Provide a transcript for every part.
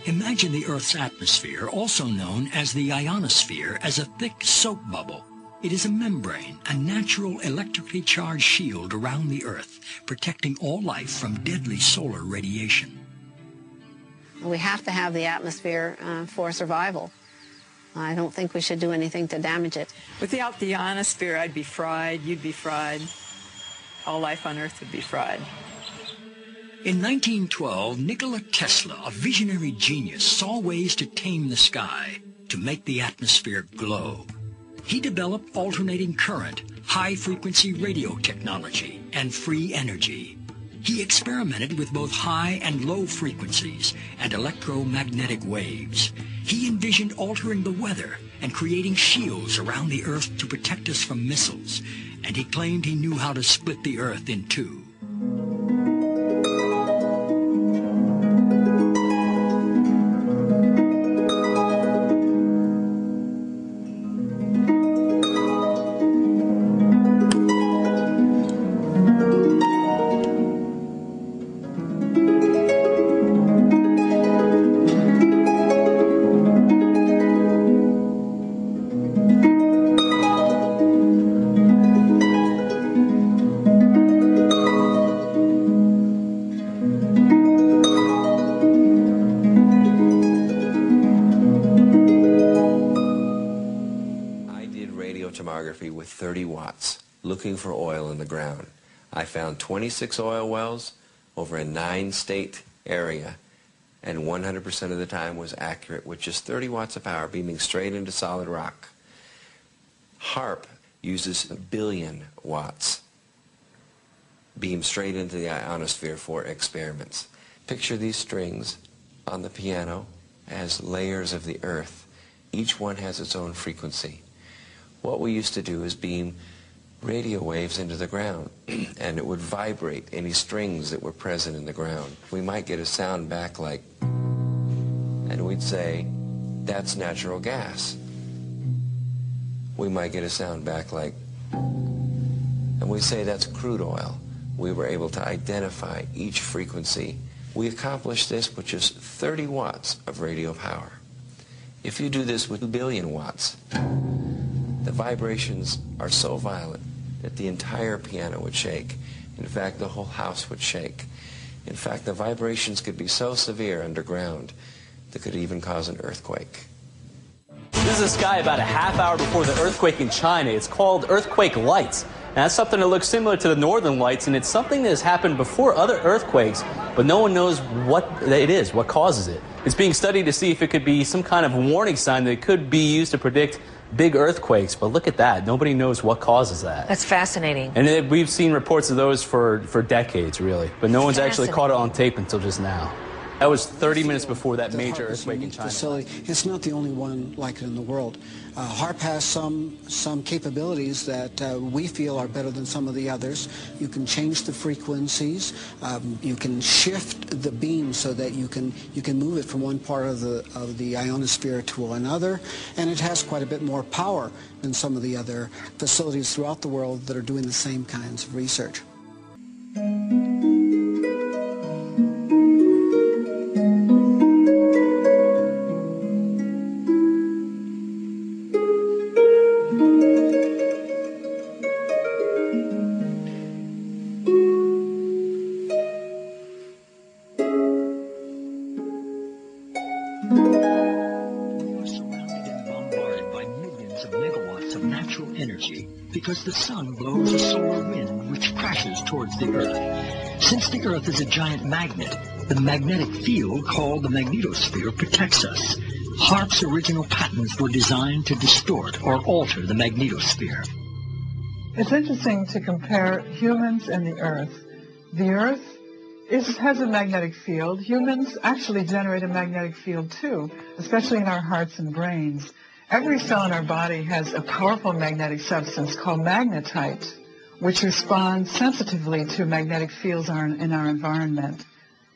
Imagine the Earth's atmosphere, also known as the ionosphere, as a thick soap bubble. It is a membrane, a natural electrically charged shield around the Earth, protecting all life from deadly solar radiation. We have to have the atmosphere for survival. I don't think we should do anything to damage it. Without the ionosphere, I'd be fried, you'd be fried, all life on Earth would be fried. In 1912, Nikola Tesla, a visionary genius, saw ways to tame the sky, to make the atmosphere glow. He developed alternating current, high-frequency radio technology, and free energy. He experimented with both high and low frequencies and electromagnetic waves. He envisioned altering the weather and creating shields around the Earth to protect us from missiles, and he claimed he knew how to split the Earth in two. With 30 watts, looking for oil in the ground. I found 26 oil wells over a 9-state area, and 100% of the time was accurate with just 30 watts of power beaming straight into solid rock. Harp uses 1 billion watts, beamed straight into the ionosphere for experiments. Picture these strings on the piano as layers of the Earth. Each one has its own frequency. What we used to do is beam radio waves into the ground, and it would vibrate any strings that were present in the ground. We might get a sound back like, and we'd say, that's natural gas. We might get a sound back like, and we'd say, that's crude oil. We were able to identify each frequency. We accomplished this with just 30 watts of radio power. If you do this with 2 billion watts, the vibrations are so violent that the entire piano would shake. In fact, the whole house would shake. In fact, the vibrations could be so severe underground that could even cause an earthquake. This is a sky about a half hour before the earthquake in China. It's called earthquake lights. And that's something that looks similar to the northern lights, and it's something that has happened before other earthquakes, but no one knows what it is, what causes it. It's being studied to see if it could be some kind of warning sign that could be used to predict big earthquakes, but look at that. Nobody knows what causes that. That's fascinating. And we've seen reports of those for decades, really, but no one's actually caught it on tape until just now. That was 30 minutes before that major earthquake in China. Facility. It's not the only one like it in the world. Harp has some capabilities that we feel are better than some of the others. You can change the frequencies. You can shift the beam so that you can move it from one part of the ionosphere to another, and it has quite a bit more power than some of the other facilities throughout the world that are doing the same kinds of research. Because the sun blows a solar wind which crashes towards the Earth. Since the Earth is a giant magnet, the magnetic field called the magnetosphere protects us. Harp's original patents were designed to distort or alter the magnetosphere. It's interesting to compare humans and the Earth. The Earth has a magnetic field. Humans actually generate a magnetic field too, especially in our hearts and brains. Every cell in our body has a powerful magnetic substance called magnetite, which responds sensitively to magnetic fields in our environment.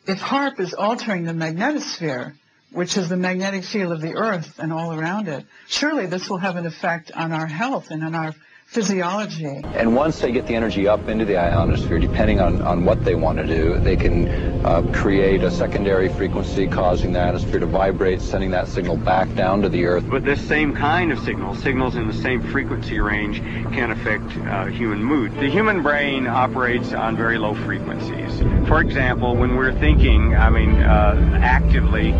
If Harp is altering the magnetosphere, which is the magnetic field of the Earth and all around it, surely this will have an effect on our health and on our physiology. And once they get the energy up into the ionosphere, depending on what they want to do, they can create a secondary frequency, causing the atmosphere to vibrate, sending that signal back down to the Earth. But this same kind of signals in the same frequency range, can affect human mood. The human brain operates on very low frequencies. For example, when we're thinking, actively,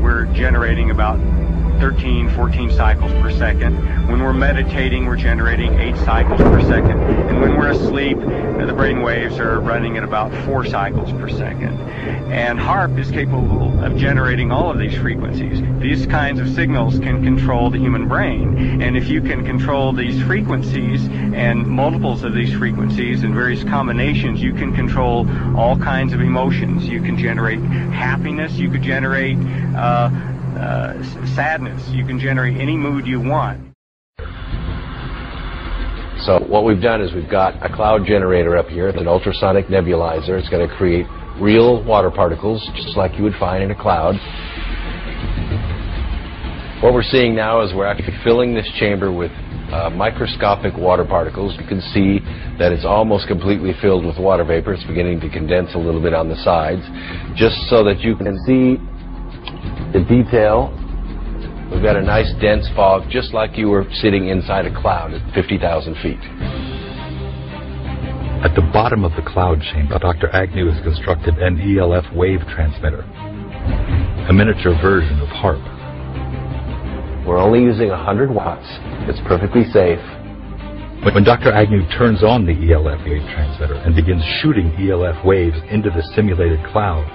we're generating about 13, 14 cycles per second. When we're meditating, we're generating 8 cycles per second. And when we're asleep, the brain waves are running at about 4 cycles per second. And Harp is capable of generating all of these frequencies. These kinds of signals can control the human brain. And if you can control these frequencies and multiples of these frequencies and various combinations, you can control all kinds of emotions. You can generate happiness, you could generate sadness, you can generate any mood you want. So what we've done is we've got a cloud generator up here, an ultrasonic nebulizer. It's going to create real water particles, just like you would find in a cloud. What we're seeing now is we're actually filling this chamber with microscopic water particles. You can see that it's almost completely filled with water vapor. It's beginning to condense a little bit on the sides, just so that you can see the detail. We've got a nice dense fog, just like you were sitting inside a cloud at 50,000 feet. At the bottom of the cloud chamber, Dr. Agnew has constructed an ELF wave transmitter, a miniature version of Harp. We're only using 100 watts. It's perfectly safe. When Dr. Agnew turns on the ELF wave transmitter and begins shooting ELF waves into the simulated cloud,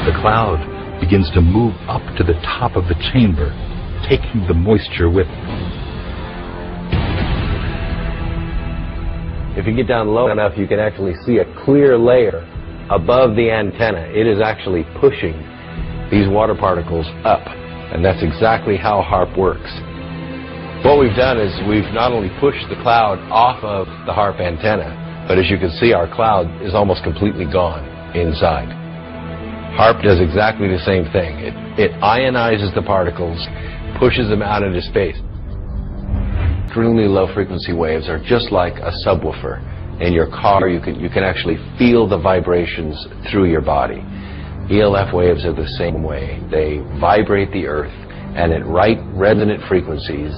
the cloud begins to move up to the top of the chamber, taking the moisture with it. If you get down low enough, you can actually see a clear layer above the antenna. It is actually pushing these water particles up, and that's exactly how Harp works. What we've done is we've not only pushed the cloud off of the Harp antenna, but as you can see, our cloud is almost completely gone inside. Harp does exactly the same thing. It ionizes the particles, pushes them out into space. Extremely low frequency waves are just like a subwoofer. In your car, you can actually feel the vibrations through your body. ELF waves are the same way. They vibrate the earth, and at right resonant frequencies,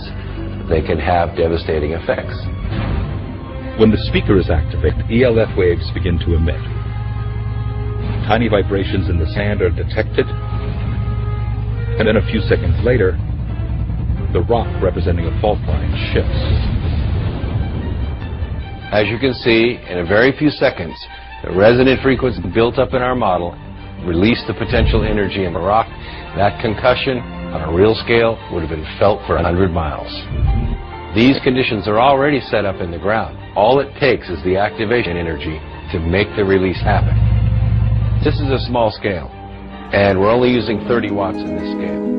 they can have devastating effects. When the speaker is activated, ELF waves begin to emit. Tiny vibrations in the sand are detected, and then a few seconds later, the rock representing a fault line shifts. As you can see, in a very few seconds, the resonant frequency built up in our model released the potential energy in the rock. That concussion, on a real scale, would have been felt for 100 miles. These conditions are already set up in the ground. All it takes is the activation energy to make the release happen. This is a small scale, and we're only using 30 watts in this scale.